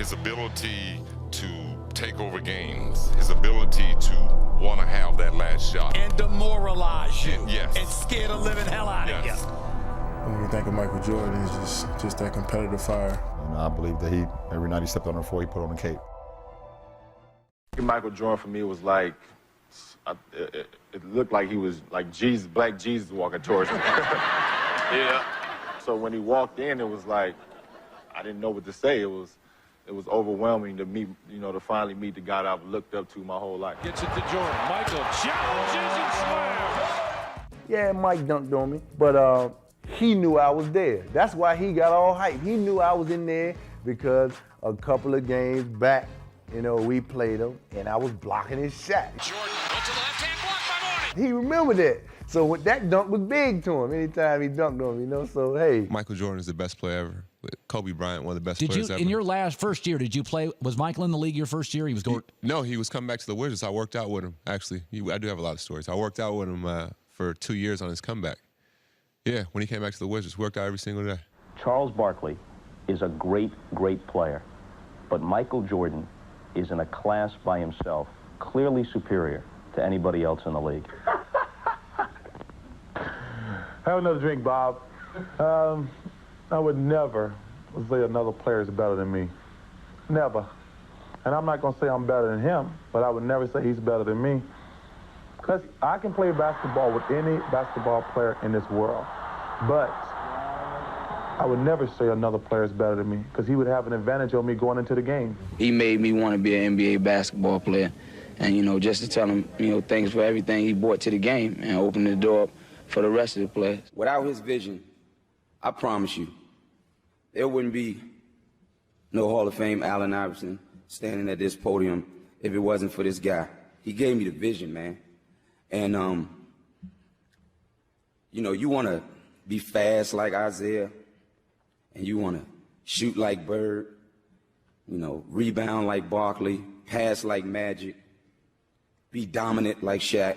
his ability to take over games, his ability to want to have that last shot. And demoralize you. Yes. And scare the living hell out of you. When you think of Michael Jordan, he's just that competitive fire. You know, I believe that every night he stepped on the floor, he put on the cape. Michael Jordan for me was like, it looked like he was like Jesus, Black Jesus walking towards me. Yeah. So when he walked in, it was like, I didn't know what to say. It was overwhelming to meet, to finally meet the guy that I've looked up to my whole life. Gets it to Jordan. Michael challenges and slams. Yeah, Mike dunked on me, but he knew I was there. That's why he got all hype. He knew I was in there because a couple of games back, we played him, and I was blocking his shot. Jordan went to the left-hand block by Mooney. He remembered that. So that dunk was big to him anytime he dunked on me, So, hey. Michael Jordan is the best player ever. Kobe Bryant, one of the best players ever. In your first year, did you play, was Michael in the league your first year? No, he was coming back to the Wizards. I worked out with him, actually. I do have a lot of stories. I worked out with him for 2 years on his comeback. Yeah, when he came back to the Wizards, worked out every single day. Charles Barkley is a great, great player, but Michael Jordan is in a class by himself, clearly superior to anybody else in the league. Have another drink, Bob. I would never say another player is better than me. Never. And I'm not going to say I'm better than him, but I would never say he's better than me. Because I can play basketball with any basketball player in this world, but I would never say another player is better than me because he would have an advantage on me going into the game. He made me want to be an NBA basketball player. And, just to tell him, thanks for everything he brought to the game and open the door up for the rest of the players. Without his vision, I promise you, there wouldn't be no Hall of Fame Allen Iverson standing at this podium if it wasn't for this guy. He gave me the vision, man. And, you want to be fast like Isaiah, and you want to shoot like Bird, rebound like Barkley, pass like Magic, be dominant like Shaq.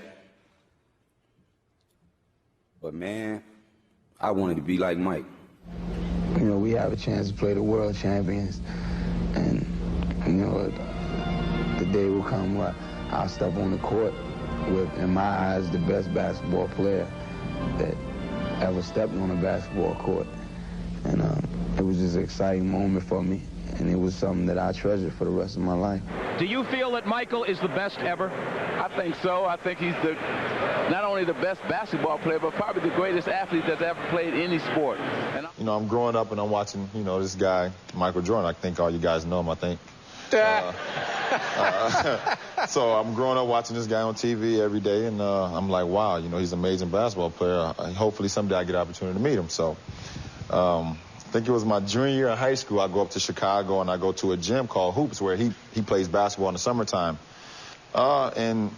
But, man, I wanted to be like Mike. We have a chance to play the world champions, and, the day will come where I'll step on the court with, in my eyes, the best basketball player that ever stepped on a basketball court. And it was just an exciting moment for me, and it was something that I treasure for the rest of my life. Do you feel that Michael is the best ever? I think so. I think he's not only the best basketball player, but probably the greatest athlete that's ever played any sport. And I'm growing up and I'm watching, this guy, Michael Jordan. I think all you guys know him, I think. So I'm growing up watching this guy on TV every day, and I'm like, wow, he's an amazing basketball player. Hopefully someday I get an opportunity to meet him. So I think it was my junior year in high school. I go up to Chicago and I go to a gym called Hoops where he plays basketball in the summertime. And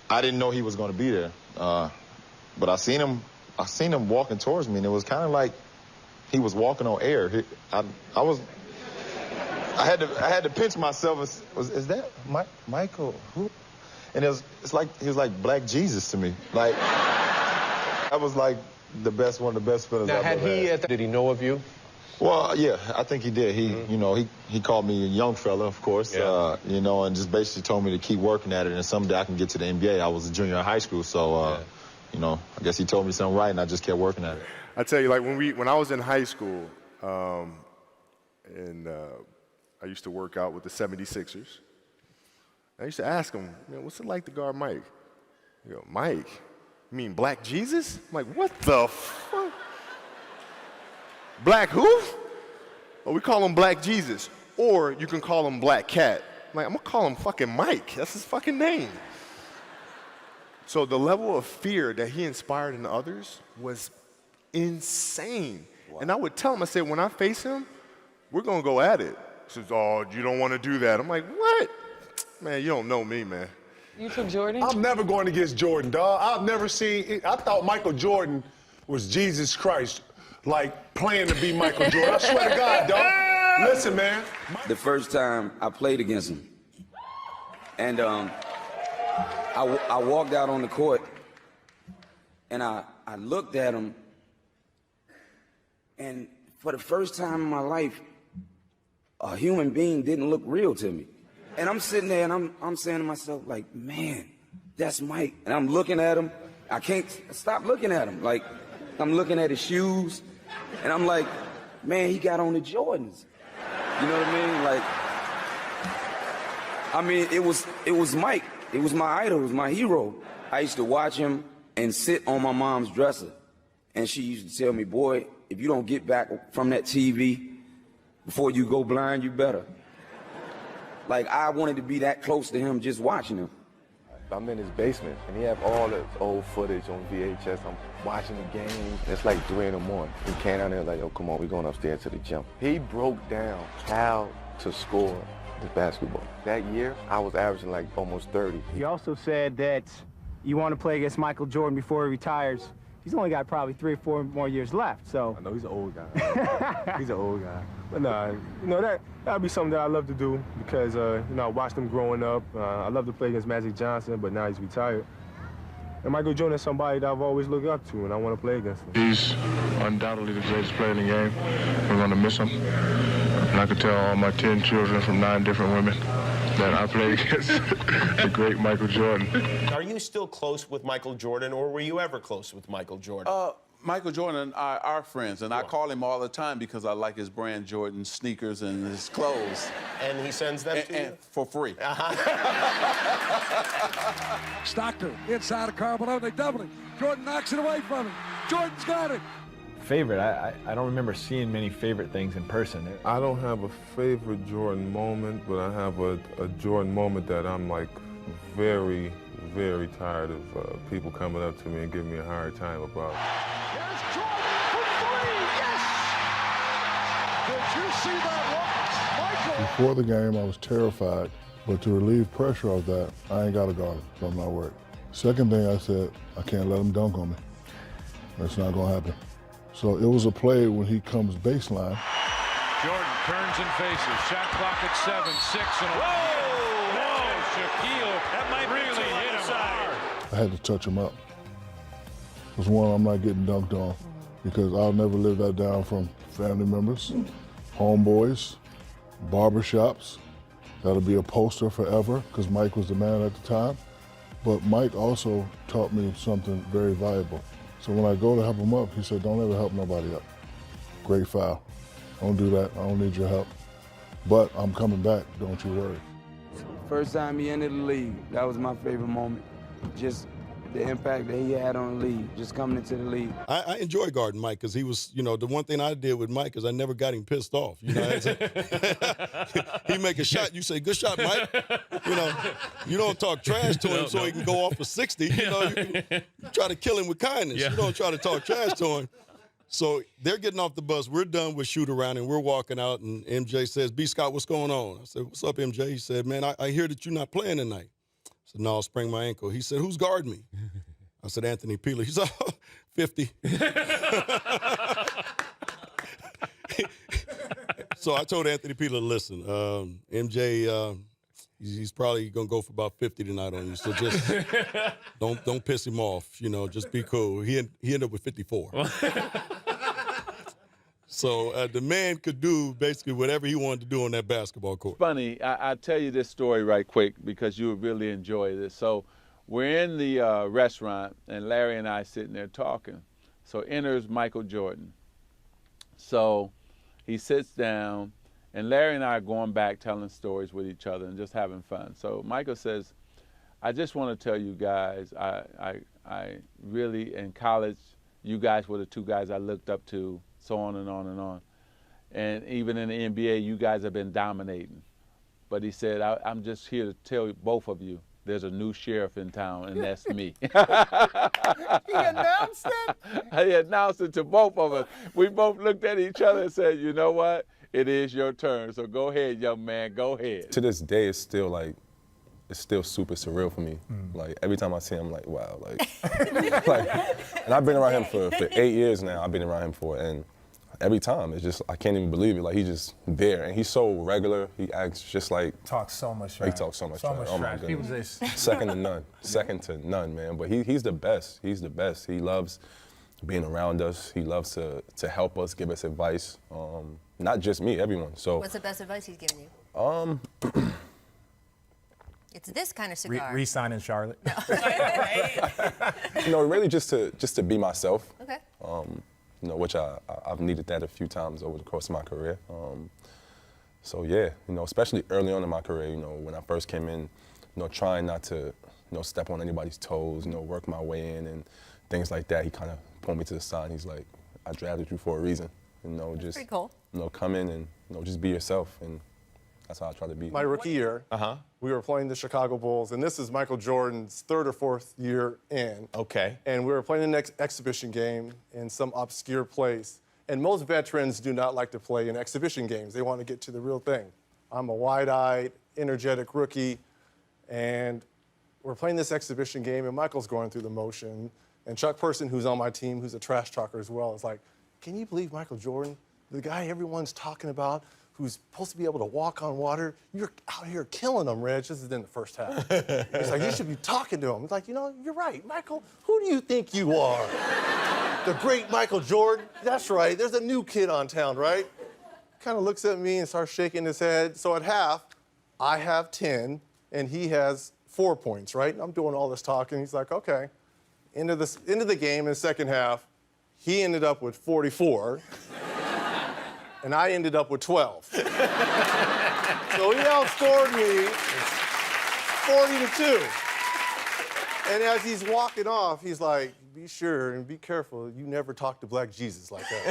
I didn't know he was going to be there. But I seen him walking towards me, and it was kind of like he was walking on air. I had to pinch myself. Is that Michael? Who? And it's like he was like Black Jesus to me. Like that was like one of the best feelings I've ever had. Did he know of you? Well, yeah, I think he did. He called me a young fella, of course. Yeah. And just basically told me to keep working at it, and someday I can get to the NBA. I was a junior in high school, so I guess he told me something right, and I just kept working at it. I tell you, like when I was in high school, I used to work out with the 76ers. I used to ask him, what's it like to guard Mike? He go, Mike? You mean Black Jesus? I'm like, what the fuck? Black who? Oh, we call him Black Jesus. Or you can call him Black Cat. I'm like, I'm gonna call him fucking Mike. That's his fucking name. So the level of fear that he inspired in others was insane. Wow. And I would tell him, I said, when I face him, we're gonna go at it. He says, oh, you don't wanna do that. I'm like, what? Man, you don't know me, man. You took Jordan? I'm never going against Jordan, dog. I've never seen it. I thought Michael Jordan was Jesus Christ, like playing to be Michael Jordan. I swear to God, dog. Listen, man. The first time I played against him, and I walked out on the court, and I looked at him, and for the first time in my life, a human being didn't look real to me. And I'm sitting there and I'm saying to myself, like, man, that's Mike. And I'm looking at him. I can't stop looking at him. Like, I'm looking at his shoes, and I'm like, man, he got on the Jordans. You know what I mean? Like, it was Mike. It was my idol. It was my hero. I used to watch him and sit on my mom's dresser, and she used to tell me, boy, if you don't get back from that TV before you go blind, you better. Like, I wanted to be that close to him just watching him. I'm in his basement, and he have all the old footage on VHS. I'm watching the game. It's like 3 in the morning. He came down there like, oh, come on, we're going upstairs to the gym. He broke down how to score the basketball. That year, I was averaging like almost 30. You also said that you want to play against Michael Jordan before he retires. He's only got probably 3 or 4 more years left, so. I know he's an old guy. He's an old guy. But nah, you know, that'd be something that I love to do because, you know, I watched him growing up. I love to play against Magic Johnson, but now he's retired. And Michael Jordan is somebody that I've always looked up to, and I want to play against him. He's undoubtedly the greatest player in the game. We're going to miss him. And I could tell all my 10 children from 9 different women that I played against the great Michael Jordan. Are you still close with Michael Jordan, or were you ever close with Michael Jordan? Michael Jordan and I are friends, and I call him all the time because I like his brand Jordan sneakers and his clothes. And he sends them to you? For free. Stockton inside of Carmelo, they double it. Jordan knocks it away from him. Jordan's got it. Favorite, I don't remember seeing many favorite things in person. I don't have a favorite Jordan moment, but I have a Jordan moment that I'm like very, very tired of people coming up to me and giving me a hard time about. Here's Jordan for 3, yes! Did you see that one? Michael! Before the game, I was terrified, but to relieve pressure of that, I ain't got to guard him, so I'm not worried. Second thing I said, I can't let him dunk on me. That's not going to happen. So it was a play when he comes baseline. Jordan turns and faces. Shot clock at 7, 6, and a... Whoa! Shaquille, that might really hit him hard. I had to touch him up. Because one, I'm not getting dunked on because I'll never live that down from family members, homeboys, barbershops. That'll be a poster forever because Mike was the man at the time. But Mike also taught me something very valuable. So when I go to help him up, he said, don't ever help nobody up. Great foul. Don't do that. I don't need your help. But I'm coming back. Don't you worry. First time he entered the league, that was my favorite moment. Just the impact that he had on the league, just coming into the league. I enjoy guarding Mike because he was, you know, the one thing I did with Mike is I never got him pissed off. You know, he make a shot, you say, good shot, Mike. You know, you don't talk trash to him so he can go off for 60. You know, you try to kill him with kindness. You don't try to talk trash to him. So they're getting off the bus. We're done with shoot around and we're walking out and MJ says, B. Scott, what's going on? I said, what's up, MJ? He said, man, I hear that you're not playing tonight. I said, no, I sprained my ankle. He said, who's guarding me? I said, Anthony Peeler. He said, oh, 50. So I told Anthony Peeler, listen, MJ, he's probably going to go for about 50 tonight on you. So just don't piss him off. You know, just be cool. He ended up with 54. So the man could do basically whatever he wanted to do on that basketball court. Funny, I'll tell you this story right quick because you would really enjoy this. So we're in the restaurant, and Larry and I sitting there talking. So enters Michael Jordan. So he sits down, and Larry and I are going back telling stories with each other and just having fun. So Michael says, I just want to tell you guys, I really, in college, you guys were the 2 guys I looked up to, so on and on and on. And even in the NBA, you guys have been dominating. But he said, I'm just here to tell both of you, there's a new sheriff in town, and that's me. He announced it? He announced it to both of us. We both looked at each other and said, you know what? It is your turn, so go ahead, young man, go ahead. To this day, it's still super surreal for me. Like, every time I see him, I'm like, wow, like, and I've been around him for 8 years now. I've been around him for, and every time, it's just, I can't even believe it. Like, he's just there, and he's so regular. He acts just like. Talks so much trash. He talks so much trash. So much oh my trash. goodness. Second to none. Second to none, man. But he's the best. He's the best. He loves being around us. He loves to help us, give us advice. Not just me, everyone. So. What's the best advice he's given you? It's this kind of cigar. Re-sign in Charlotte. Really just to be myself. Okay. Which I've needed that a few times over the course of my career. So yeah, especially early on in my career, when I first came in, trying not to, step on anybody's toes, work my way in and things like that. He kind of pulled me to the side. And he's like, I drafted you for a reason. Just pretty cool. Come in and just be yourself, and that's how I try to be. My rookie year, we were playing the Chicago Bulls, and this is Michael Jordan's third or fourth year in. Okay. And we were playing the next exhibition game in some obscure place. And most veterans do not like to play in exhibition games. They want to get to the real thing. I'm a wide-eyed, energetic rookie, and we're playing this exhibition game, and Michael's going through the motion. And Chuck Person, who's on my team, who's a trash talker as well, is like, can you believe Michael Jordan, the guy everyone's talking about, who's supposed to be able to walk on water, you're out here killing him, Reg. This is in the first half. He's like, you should be talking to him. He's like, you're right, Michael. Who do you think you are? The great Michael Jordan? That's right. There's a new kid on town, right? Kind of looks at me and starts shaking his head. So at half, I have 10, and he has 4 points, right? And I'm doing all this talking. He's like, okay. Into the game in the second half, he ended up with 44. And I ended up with 12. So he outscored me 40-2. And as he's walking off, he's like, be sure and be careful. You never talk to Black Jesus like that.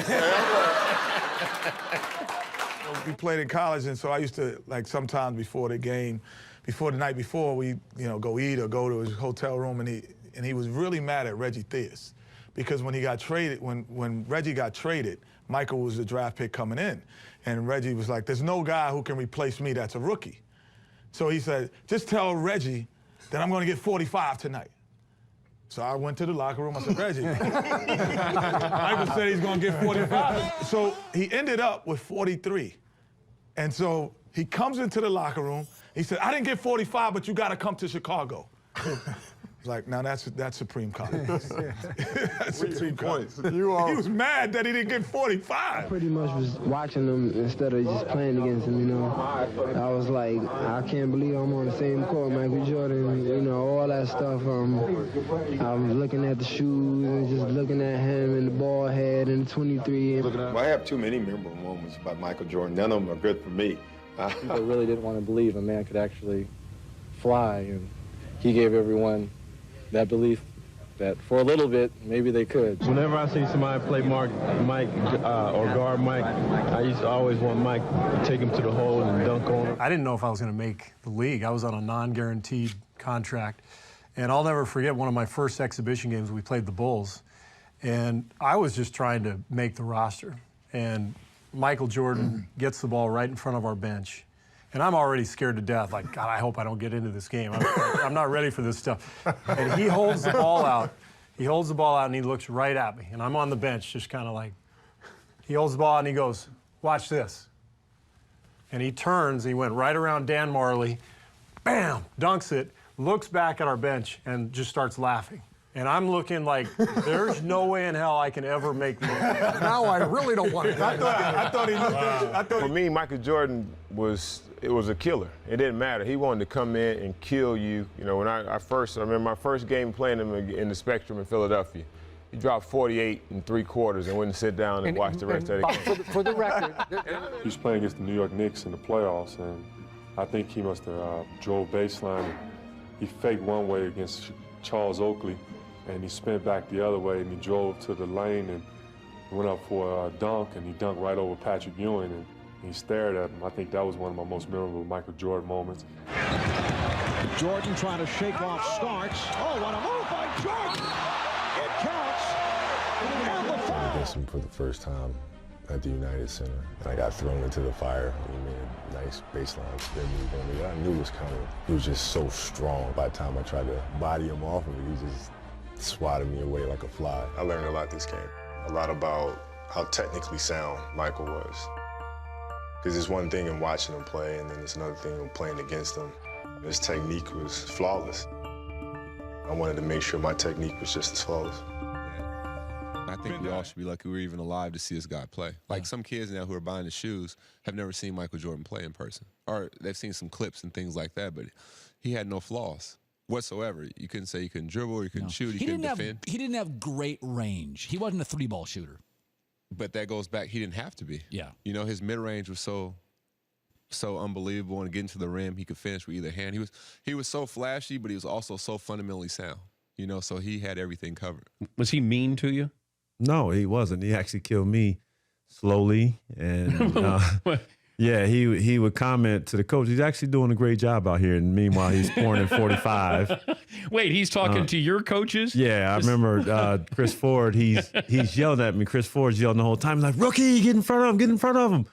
We played in college, and so I used to, sometimes before the game, before the night before, we, go eat or go to his hotel room, and he was really mad at Reggie Theus. Because when he got traded, when Reggie got traded, Michael was the draft pick coming in. And Reggie was like, there's no guy who can replace me that's a rookie. So he said, just tell Reggie that I'm going to get 45 tonight. So I went to the locker room. I said, Reggie, Michael said he's going to get 45. So he ended up with 43. And so he comes into the locker room. He said, I didn't get 45, but you got to come to Chicago. Like, now that's supreme confidence. That's supreme points. He was mad that he didn't get 45. I pretty much was watching him instead of just playing against him, I was like, I can't believe I'm on the same court, Michael Jordan, all that stuff. I was looking at the shoes and just looking at him and the ball head and the 23. Well, I have too many memorable moments about Michael Jordan. None of them are good for me. People really didn't want to believe a man could actually fly, and he gave everyone that belief that for a little bit, maybe they could. Whenever I see somebody play Mike or guard Mike, I used to always want Mike to take him to the hole and dunk on him. I didn't know if I was going to make the league. I was on a non-guaranteed contract. And I'll never forget one of my first exhibition games, we played the Bulls. And I was just trying to make the roster. And Michael Jordan gets the ball right in front of our bench. And I'm already scared to death. Like, God, I hope I don't get into this game. I'm not ready for this stuff. And he holds the ball out. He holds the ball out, and he looks right at me. And I'm on the bench, just kind of like, he holds the ball out, and he goes, watch this. And he turns, he went right around Dan Marley, bam, dunks it, looks back at our bench, and just starts laughing. And I'm looking like, there's no way in hell I can ever make this. Now I really don't want to. I thought for me, Michael Jordan was a killer. It didn't matter. He wanted to come in and kill you. When I remember my first game playing him in the Spectrum in Philadelphia. He dropped 48 3/4 and went and sit down and watch the rest of the game. For the record, he was playing against the New York Knicks in the playoffs, and I think he must have drove baseline. He faked one way against Charles Oakley, and he spent back the other way, and he drove to the lane and went up for a dunk, and he dunked right over Patrick Ewing, and he stared at him. I think that was one of my most memorable Michael Jordan moments. Jordan trying to shake off Starks. Oh, what a move by Jordan! It counts, and the foul. Against him for the first time at the United Center, and I got thrown into the fire. He made a nice baseline spin move on me. I knew it was coming. He was just so strong. By the time I tried to body him off of it, he just swatted me away like a fly. I learned a lot this game. A lot about how technically sound Michael was. Because it's one thing in watching him play, and then it's another thing in playing against him. His technique was flawless. I wanted to make sure my technique was just as flawless. I think we all should be lucky we're even alive to see this guy play. Like some kids now who are buying the shoes have never seen Michael Jordan play in person. Or they've seen some clips and things like that, but he had no flaws whatsoever. You couldn't say he couldn't dribble, he couldn't shoot, he couldn't defend. He didn't have great range. He wasn't a three-ball shooter. But that goes back, he didn't have to be. Yeah. You know, his mid-range was so unbelievable, and getting to the rim, he could finish with either hand. He was so flashy, but he was also so fundamentally sound. You know, so he had everything covered. Was he mean to you? No, he wasn't. He actually killed me slowly, and yeah, he would comment to the coach, he's actually doing a great job out here, and meanwhile he's pouring in 45. Wait, he's talking to your coaches? Yeah, I remember Chris Ford, he's yelling at me. Chris Ford's yelling the whole time, he's like, rookie, get in front of him, get in front of him.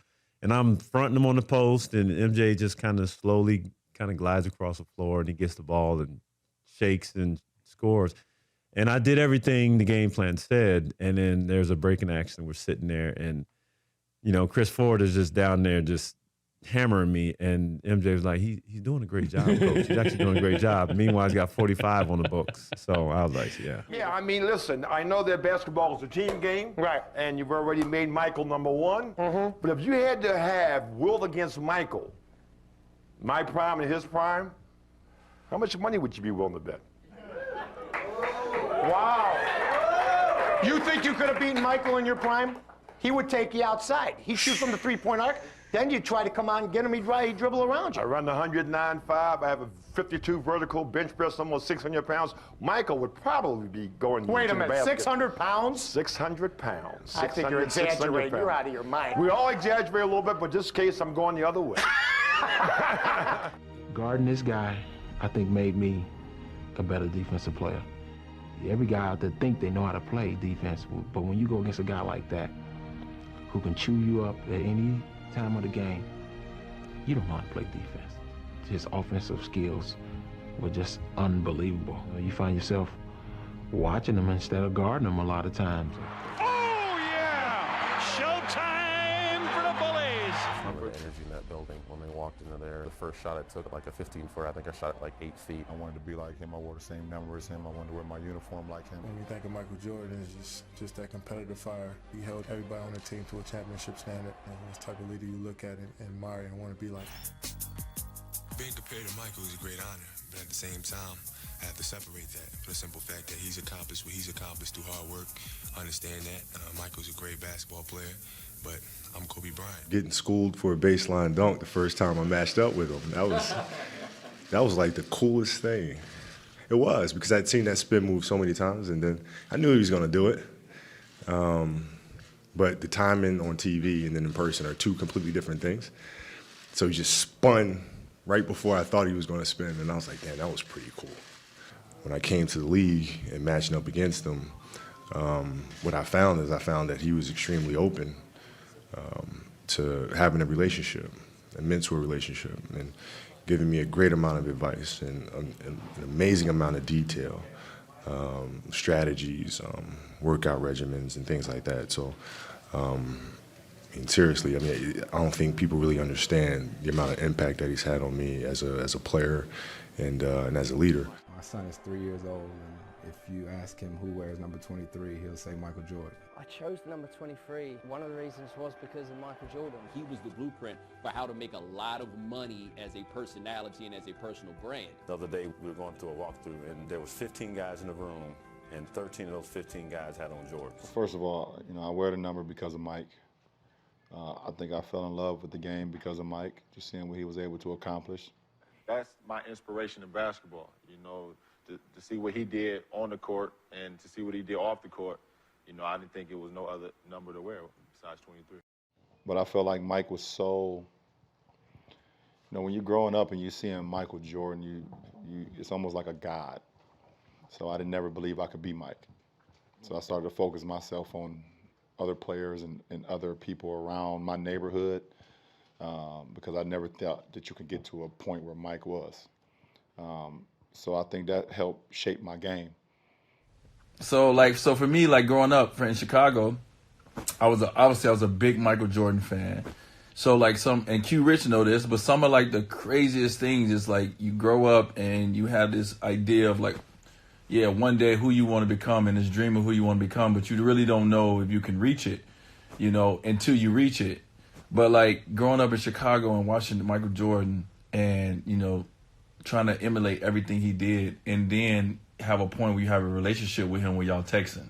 And I'm fronting him on the post, and MJ just kind of slowly glides across the floor, and he gets the ball and shakes and scores. And I did everything the game plan said, and then there's a break in action. We're sitting there, and you know, Chris Ford is just down there just hammering me, and MJ was like, he's doing a great job, coach. He's actually doing a great job. Meanwhile, he's got 45 on the books. So I was like, yeah. Yeah, I mean, listen, I know that basketball is a team game. Right. And you've already made Michael number one. Mm-hmm. But if you had to have Wilt against Michael, my prime and his prime, how much money would you be willing to bet? Wow. You think you could have beaten Michael in your prime? He would take you outside. He shoots from the three-point arc. Then you try to come on and get him, he'd dribble around you. I run the 109.5. I have a 52 vertical bench press, almost 600 pounds. Michael would probably be going to the basket. Wait a minute, 600 pounds? 600 pounds. I think you're exaggerating. You're out of your mind. We all exaggerate a little bit, but in this case, I'm going the other way. Guarding this guy, I think, made me a better defensive player. Every guy out there think they know how to play defense, but when you go against a guy like that, who can chew you up at any time of the game, you don't know how to play defense. His offensive skills were just unbelievable. You find yourself watching them instead of guarding them a lot of times. Oh, yeah! Showtime for the Bullies! I remember the energy in that building when they walked into there. The first shot I took, like a 15-footer, I think I shot it like 8 feet. I wanted to be like him. I wore the same number as him. I wanted to wear my uniform like him. When you think of Michael Jordan, it's just that competitive fire. He held everybody on the team to a championship standard. And he's the type of leader you look at and admire and want to be like. Being compared to Michael is a great honor, but at the same time, I have to separate that for the simple fact that he's accomplished what he's accomplished through hard work. Understand that. Michael's a great basketball player, but I'm Kobe Bryant. Getting schooled for a baseline dunk the first time I matched up with him, that was like the coolest thing. It was, because I'd seen that spin move so many times, and then I knew he was going to do it. But the timing on TV and then in person are two completely different things. So he just spun right before I thought he was going to spin, and I was like, damn, that was pretty cool. When I came to the league and matching up against him, what I found that he was extremely open to having a relationship, a mentor relationship, and giving me a great amount of advice and an amazing amount of detail, strategies, workout regimens, and things like that. So, seriously, I don't think people really understand the amount of impact that he's had on me as a player and as a leader. My son is 3 years old, and if you ask him who wears number 23, he'll say Michael Jordan. I chose number 23. One of the reasons was because of Michael Jordan. He was the blueprint for how to make a lot of money as a personality and as a personal brand. The other day, we were going through a walkthrough, and there was 15 guys in the room, and 13 of those 15 guys had on Jordans. First of all, I wear the number because of Mike. I think I fell in love with the game because of Mike, just seeing what he was able to accomplish. That's my inspiration in basketball, to see what he did on the court and to see what he did off the court. I didn't think it was no other number to wear besides 23. But I felt like Mike was so, when you're growing up and you're seeing Michael Jordan, it's almost like a god. So I didn't never believe I could be Mike. So I started to focus myself on other players and other people around my neighborhood because I never thought that you could get to a point where Mike was. So I think that helped shape my game. So for me, growing up in Chicago, I was a big Michael Jordan fan. So and Q Rich know this, but some of the craziest things is you grow up and you have this idea of yeah, one day who you want to become and this dream of who you want to become, but you really don't know if you can reach it, you know, until you reach it. But like growing up in Chicago and watching Michael Jordan and, you know, trying to emulate everything he did, and then have a point where you have a relationship with him where y'all texting,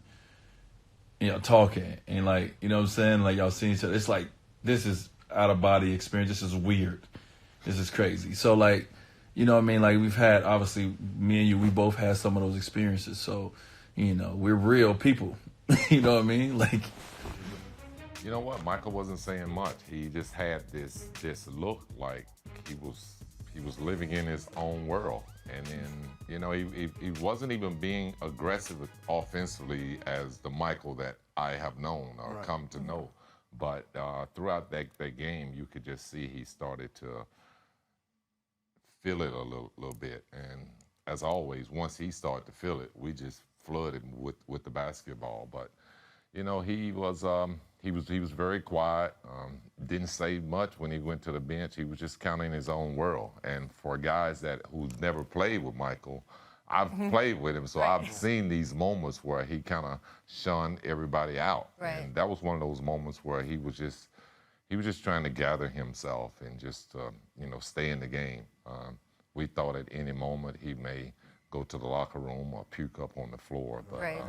you know, talking, and like, you know what I'm saying? Like y'all seeing each other. It's like, this is out of body experience. This is weird. This is crazy. So like, you know what I mean? Like we've had, obviously, me and you, we both had some of those experiences. So, you know, we're real people. You know what I mean? Like, you know what? Michael wasn't saying much. He just had this look like he was living in his own world. And then, you know, he wasn't even being aggressive offensively as the Michael that I have known or come to know. But throughout that game, you could just see he started to feel it a little bit. And as always, once he started to feel it, we just flooded with the basketball. But, you know, he was very quiet, didn't say much when he went to the bench. He was just kind of in his own world. And for guys who never played with Michael, I've played with him, so I've seen these moments where he kind of shunned everybody out. Right. And that was one of those moments where he was just trying to gather himself and just, you know, stay in the game. We thought at any moment he may go to the locker room or puke up on the floor. But, Right.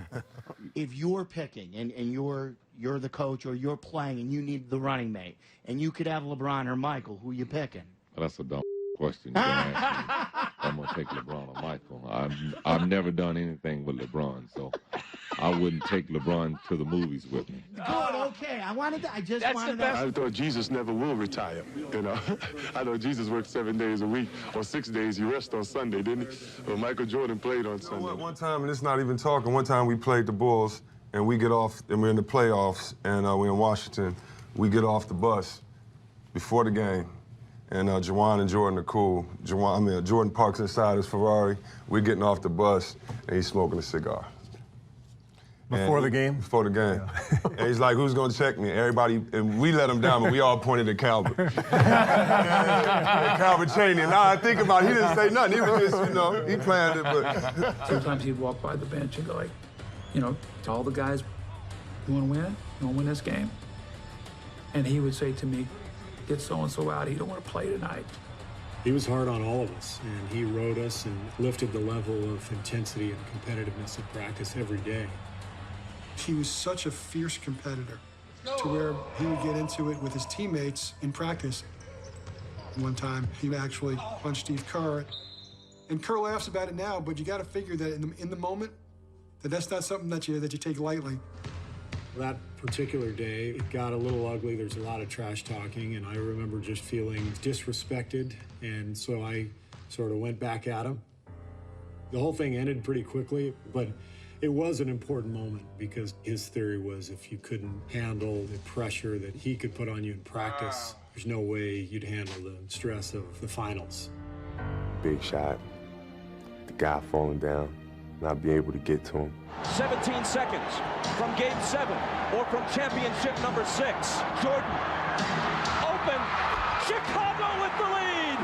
If you're picking and you're the coach or you're playing and you need the running mate and you could have LeBron or Michael, who you picking? that's a dumb question. You're gonna ask me. I'm going to take LeBron or Michael. I've never done anything with LeBron, so I wouldn't take LeBron to the movies with me. Good, okay. I just wanted to. I thought Jesus never will retire, you know. I know Jesus worked 7 days a week, or 6 days. He rested on Sunday, didn't he? Well, Michael Jordan played on Sunday. One time, and it's not even talking, one time we played the Bulls, and we get off, and we're in the playoffs, and we're in Washington. We get off the bus before the game, and Juwan and Jordan are cool. Jordan parks inside his Ferrari. We're getting off the bus, and he's smoking a cigar. Before the game? Before the game. And he's like, who's going to check me? Everybody, and we let him down, but we all pointed at Calvin. And Calvin Chaney. And now I think about it, he didn't say nothing. He was just, you know, he planned it, but. Sometimes he'd walk by the bench and go like, you know, to all the guys, you want to win? You want to win this game? And he would say to me, get so-and-so out. He don't want to play tonight. He was hard on all of us, and he rode us and lifted the level of intensity and competitiveness of practice every day. He was such a fierce competitor to where he would get into it with his teammates in practice. One time, he actually punched Steve Kerr. And Kerr laughs about it now, but you got to figure that in the moment, that's not something that you take lightly. That particular day, it got a little ugly. There's a lot of trash talking, and I remember just feeling disrespected, and so I sort of went back at him. The whole thing ended pretty quickly, but it was an important moment because his theory was if you couldn't handle the pressure that he could put on you in practice, there's no way you'd handle the stress of the finals. Big shot, the guy falling down, not be able to get to him. 17 seconds from Game 7 or from championship number 6. Jordan, open, Chicago with the lead.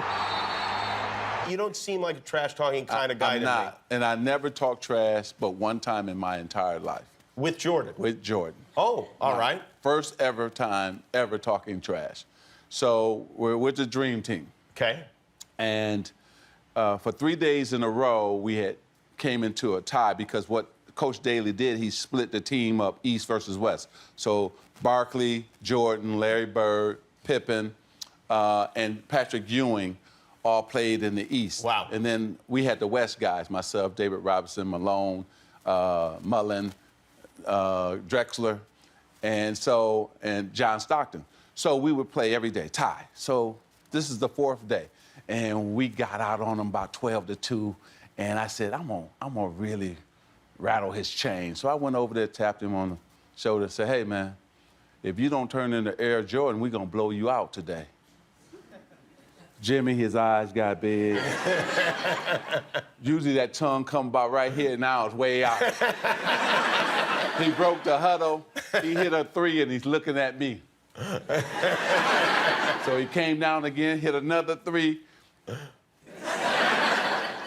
You don't seem like a trash-talking kind of guy I'm to not. me. And I never talk trash but one time in my entire life. With Jordan? With Jordan. Oh, all right. First ever time ever talking trash. So we're with the Dream Team. Okay. And for 3 days in a row, we had came into a tie because what Coach Daly did, he split the team up East versus West. So Barkley, Jordan, Larry Bird, Pippen, and Patrick Ewing all played in the East. Wow. And then we had the West guys, myself, David Robinson, Malone, Mullen, Drexler, and John Stockton. So we would play every day, tie. So this is the 4th day. And we got out on them about 12-2. And I said, I'm gonna really rattle his chain. So I went over there, tapped him on the shoulder, and said, hey, man, if you don't turn into Air Jordan, we're gonna blow you out today. Jimmy, his eyes got big. Usually that tongue come about right here, now it's way out. He broke the huddle, he hit a 3, and he's looking at me. So he came down again, hit another 3.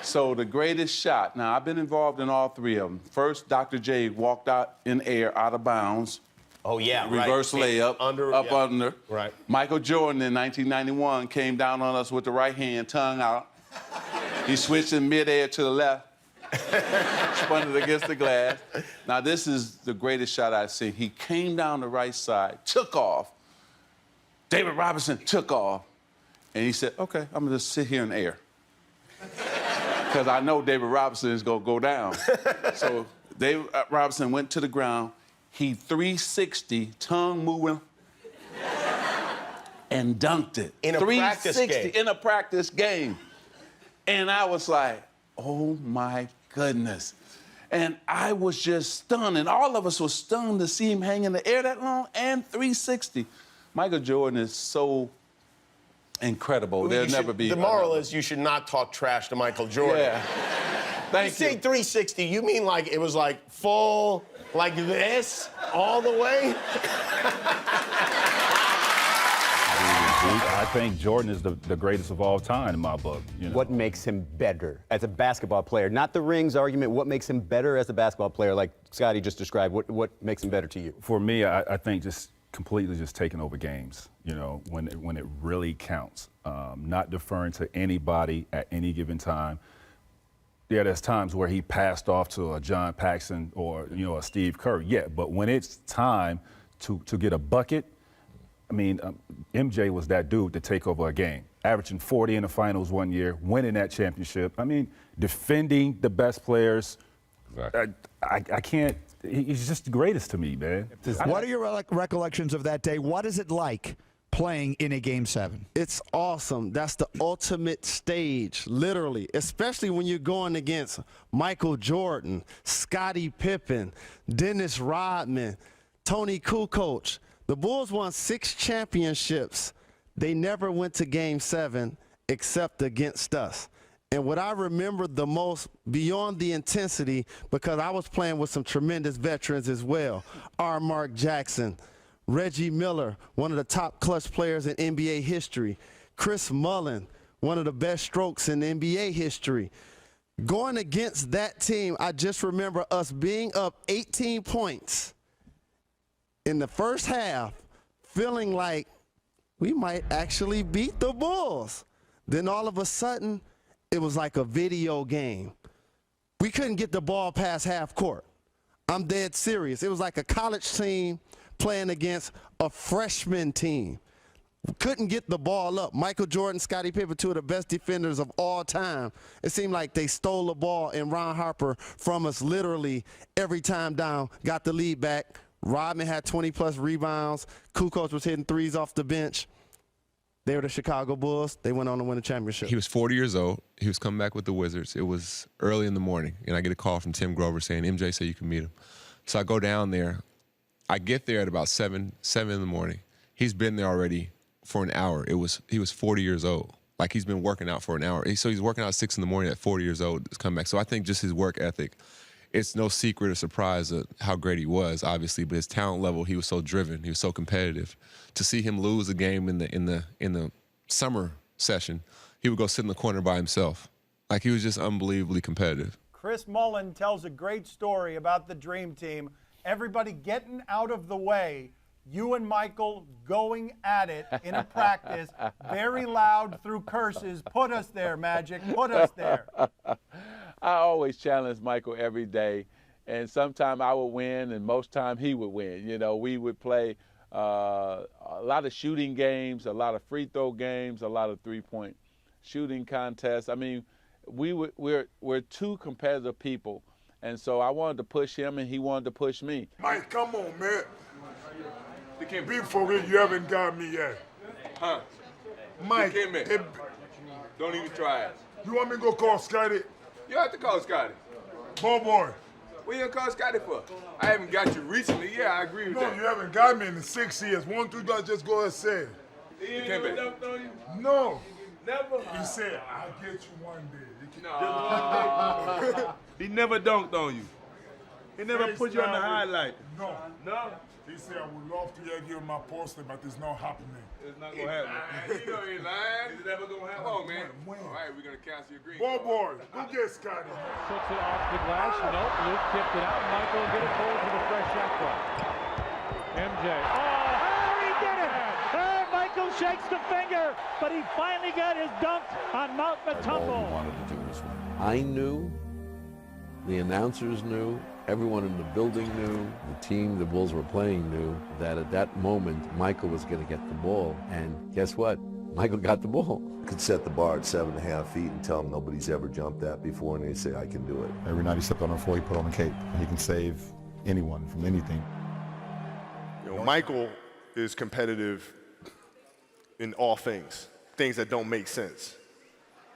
So So the greatest shot, now I've been involved in all three of them. First, Dr. J walked out in air, out of bounds. Oh, yeah, Reverse layup, under. Right. Michael Jordan in 1991 came down on us with the right hand, tongue out. He switched in midair to the left, spun it against the glass. Now, this is the greatest shot I've seen. He came down the right side, took off. David Robinson took off. And he said, okay, I'm gonna just sit here in the air. Because I know David Robinson is gonna go down. So David Robinson went to the ground. He 360, tongue moving, and dunked it. In a practice game. In a practice game. And I was like, oh my goodness. And I was just stunned, and all of us were stunned to see him hang in the air that long and 360. Michael Jordan is so incredible. There'll never be. The moral is you should not talk trash to Michael Jordan. Yeah. Thank you. You say 360, you mean like it was like full, like this, all the way? I think Jordan is the greatest of all time in my book. You know? What makes him better as a basketball player? Not the rings argument. What makes him better as a basketball player, like Scotty just described? What makes him better to you? For me, I think just completely just taking over games, you know, when it really counts. Not deferring to anybody at any given time. Yeah, there's times where he passed off to a John Paxson or, you know, a Steve Kerr. Yeah, but when it's time to get a bucket, I mean, MJ was that dude to take over a game, averaging 40 in the finals one year, winning that championship. I mean, defending the best players. Exactly. I can't. He's just the greatest to me, man. What are your recollections of that day? What is it like playing in a Game 7? It's awesome. That's the ultimate stage, literally, especially when you're going against Michael Jordan, Scottie Pippen, Dennis Rodman, Tony Kukoc. The Bulls won 6 championships. They never went to Game 7 except against us. And what I remember the most, beyond the intensity, because I was playing with some tremendous veterans as well, R. Mark Jackson, Reggie Miller, one of the top clutch players in NBA history, Chris Mullin, one of the best strokes in NBA history. Going against that team, I just remember us being up 18 points in the first half, feeling like we might actually beat the Bulls. Then all of a sudden, it was like a video game. We couldn't get the ball past half court. I'm dead serious. It was like a college team playing against a freshman team. We couldn't get the ball up. Michael Jordan, Scottie Pippen, two of the best defenders of all time. It seemed like they stole the ball and Ron Harper from us literally every time down, got the lead back. Rodman had 20-plus rebounds. Kukoc was hitting threes off the bench. They were the Chicago Bulls. They went on to win a championship. He was 40 years old. He was coming back with the Wizards. It was early in the morning, and I get a call from Tim Grover saying, MJ said you can meet him. So I go down there. I get there at about 7 in the morning. He's been there already for an hour. He was 40 years old. Like, he's been working out for an hour. So he's working out at 6 in the morning at 40 years old to come back. So I think just his work ethic, it's no secret or surprise of how great he was, obviously, but his talent level, he was so driven, he was so competitive. To see him lose a game in the summer session, he would go sit in the corner by himself. Like, he was just unbelievably competitive. Chris Mullin tells a great story about the Dream Team. Everybody getting out of the way. You and Michael going at it in a practice, very loud through curses. Put us there, Magic. Put us there. I always challenge Michael every day, and sometimes I would win, and most time he would win. You know, we would play a lot of shooting games, a lot of free throw games, a lot of three-point shooting contests. I mean, we're two competitive people, and so I wanted to push him, and he wanted to push me. Mike, come on, man. Be for real, you haven't got me yet. Huh? Mike, Don't even try it. You want me to go call Scotty? You have to call Scotty. Boy. What you gonna call Scotty for? I haven't got you recently. Yeah, I agree with that. No, you haven't got me in the 6 years. 1, 2, just go and say it. He never dunked on you? No. Never? He said, I'll get you one day. No. He never dunked on you. He never put you on the highlight. No. No? He said, I would love to have you on my poster, but it's not happening. It's not going to happen. You know he's lying. It's never going to happen. Come on, man. All right, we're going to cancel your green. Boy, go get Scotty. Puts it off the glass. Nope, Luke tipped it out. Michael will get it forward to the fresh shot clock. MJ. Oh, he did it! Oh, Michael shakes the finger, but he finally got his dunk on Mount Matumbo. I knew, the announcers knew, everyone in the building knew, the team the Bulls were playing knew that at that moment, Michael was going to get the ball. And guess what? Michael got the ball. Could set the bar at 7.5 feet and tell him nobody's ever jumped that before, and they say, I can do it. Every night he stepped on the floor, he put on the cape. He can save anyone from anything. You know, Michael is competitive in all things that don't make sense,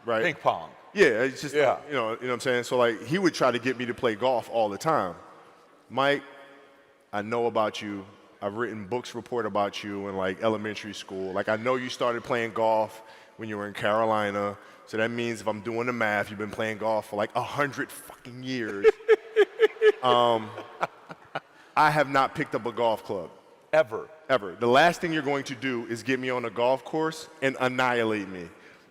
right? Ping pong. Yeah, it's just, you know what I'm saying? So, like, he would try to get me to play golf all the time. Mike, I know about you. I've written books report about you in, like, elementary school. Like, I know you started playing golf when you were in Carolina. So that means if I'm doing the math, you've been playing golf for, like, 100 fucking years. I have not picked up a golf club. Ever. Ever. The last thing you're going to do is get me on a golf course and annihilate me.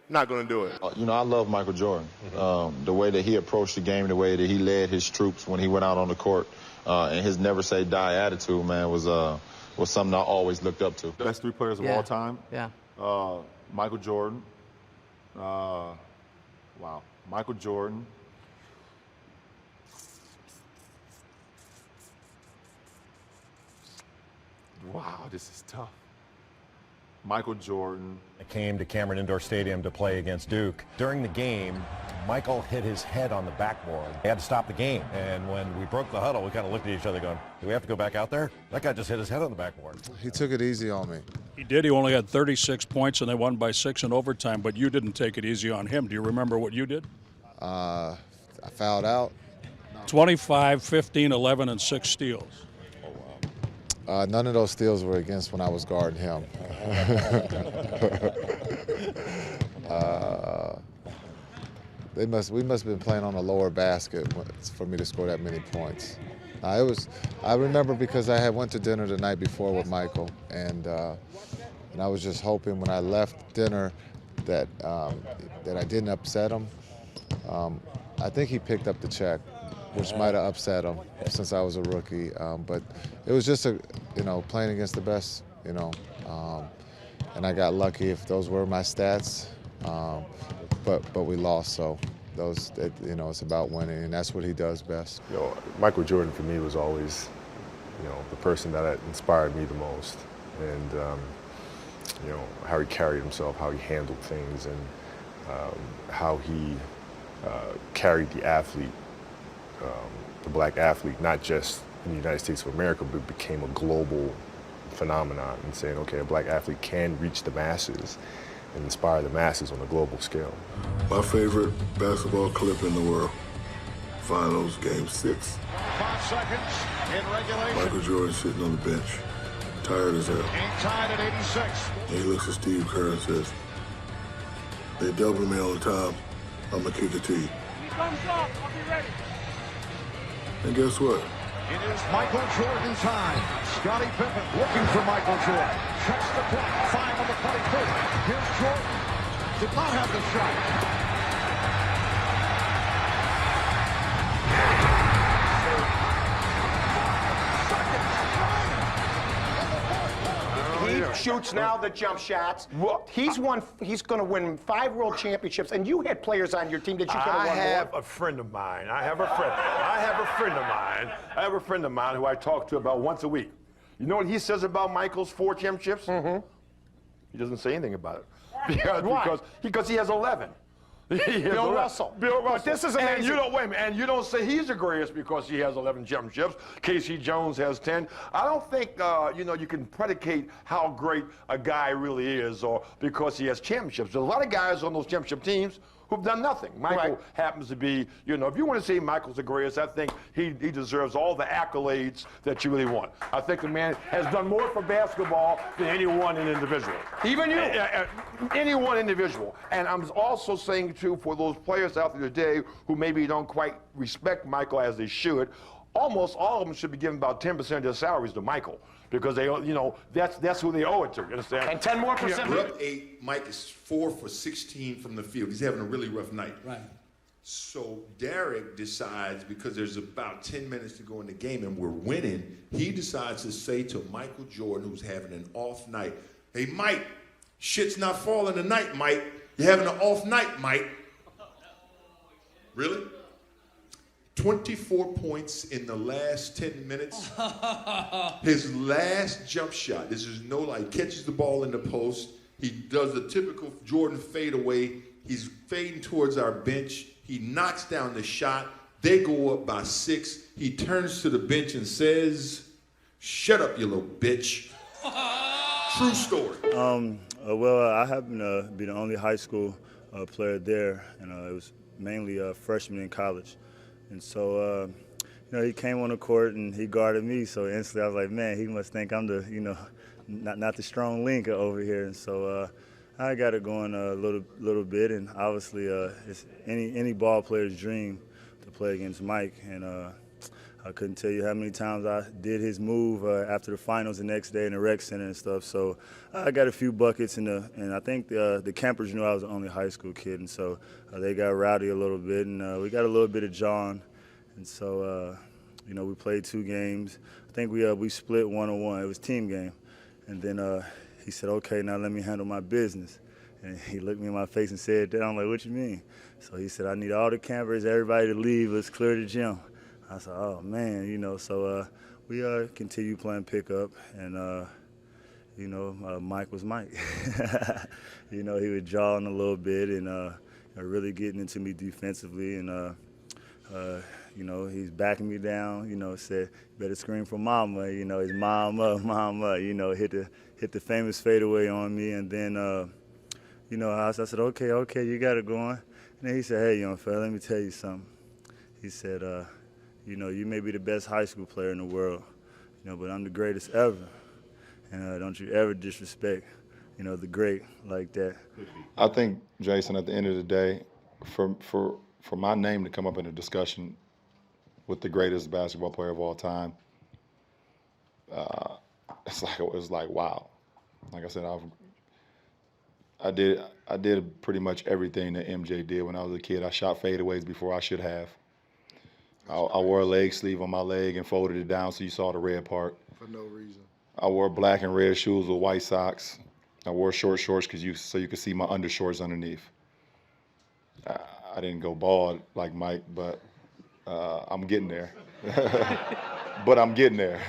Not going to do it. You know, I love Michael Jordan. The way that he approached the game, the way that he led his troops when he went out on the court, and his never say die attitude, man, was something I always looked up to. Best three players of all time? Yeah. Michael Jordan. Michael Jordan. Wow, this is tough. Michael Jordan. I came to Cameron Indoor Stadium to play against Duke. During the game, Michael hit his head on the backboard. He had to stop the game. And when we broke the huddle, we kind of looked at each other going, do we have to go back out there? That guy just hit his head on the backboard. He took it easy on me. He did. He only had 36 points, and they won by 6 in overtime, but you didn't take it easy on him. Do you remember what you did? I fouled out. 25, 15, 11, and 6 steals. None of those steals were against when I was guarding him. We must have been playing on a lower basket for me to score that many points. I remember because I had went to dinner the night before with Michael, and I was just hoping when I left dinner that I didn't upset him. I think he picked up the check, which might have upset him since I was a rookie. But it was just playing against the best, and I got lucky if those were my stats. But we lost, so it's about winning, and that's what he does best. Michael Jordan for me was always, the person that inspired me the most, and how he carried himself, how he handled things, and how he carried the athlete. The black athlete, not just in the United States of America, but became a global phenomenon, and saying, okay, a black athlete can reach the masses and inspire the masses on a global scale. My favorite basketball clip in the world, Finals, Game 6. 5 seconds in regulation. Michael Jordan sitting on the bench, tired as hell. Game tied at 86. And he looks at Steve Kerr and says, they double me all the time, I'm gonna kick it to you. He comes up, I'll be ready. And guess what? It is Michael Jordan time. Scottie Pippen looking for Michael Jordan. Checks the clock. 5 on the 22. Here's Jordan. Did not have the shot. He shoots now the jump shots. He's going to win 5 world championships, and you had players on your team that you could have won more. I have a friend of mine who I talk to about once a week. You know what he says about Michael's 4 championships? He doesn't say anything about it. Because he has 11. Bill Russell. But this is amazing. And you don't, wait a minute, and you don't say he's the greatest because he has 11 championships. Casey Jones has 10. I don't think, you can predicate how great a guy really is or because he has championships. There's a lot of guys on those championship teams who've done nothing. Michael happens to be, if you want to say Michael's the greatest, I think he deserves all the accolades that you really want. I think the man has done more for basketball than any one individual. Even you. Any one individual. And I'm also saying, too, for those players out there today who maybe don't quite respect Michael as they should, almost all of them should be giving about 10% of their salaries to Michael because they, you know, that's who they owe it to. You understand? And 10 more percent. We're up 8. Mike is 4 for 16 from the field. He's having a really rough night. Right. So Derek decides, because there's about 10 minutes to go in the game and we're winning, he decides to say to Michael Jordan, who's having an off night, "Hey, Mike, shit's not falling tonight, Mike. You're having an off night, Mike." Really? 24 points in the last 10 minutes. His last jump shot, this is no lie, catches the ball in the post. He does the typical Jordan fadeaway. He's fading towards our bench. He knocks down the shot. They go up by 6. He turns to the bench and says, "Shut up, you little bitch." True story. Well, I happen to be the only high school player there, and it was mainly a freshman in college. And so, you know, he came on the court and he guarded me. So instantly I was like, man, he must think I'm the, you know, not the strong link over here. And so I got it going a little bit. And obviously, it's any ball player's dream to play against Mike. And I couldn't tell you how many times I did his move after the finals the next day in the rec center and stuff. So I got a few buckets, and I think the campers knew I was the only high school kid, and so they got rowdy a little bit, and we got a little bit of John. And so, you know, we played 2 games. I think we split 1-1. It was a team game. And then he said, "Okay, now let me handle my business." And he looked me in my face and said that. I'm like, "What you mean?" So he said, "I need all the campers, everybody to leave. Let's clear the gym." I said, "Oh, man," you know, so we continue playing pickup, and, you know, Mike was Mike. You know, he was jawing a little bit and really getting into me defensively, and, you know, he's backing me down, you know, said, "Better scream for mama," you know, his mama, you know, hit the famous fadeaway on me, and then, you know, I said, okay, you got it going. And then he said, "Hey, young fella, let me tell you something." He said, "You know, you may be the best high school player in the world, you know, but I'm the greatest ever. And don't you ever disrespect, you know, the great like that." I think, Jason, at the end of the day, for my name to come up in a discussion with the greatest basketball player of all time, it's like wow. Like I said, I did pretty much everything that MJ did when I was a kid. I shot fadeaways before I should have. I wore a leg sleeve on my leg and folded it down so you saw the red part. For no reason. I wore black and red shoes with white socks. I wore short shorts so you could see my undershorts underneath. I didn't go bald like Mike, but I'm getting there. But I'm getting there.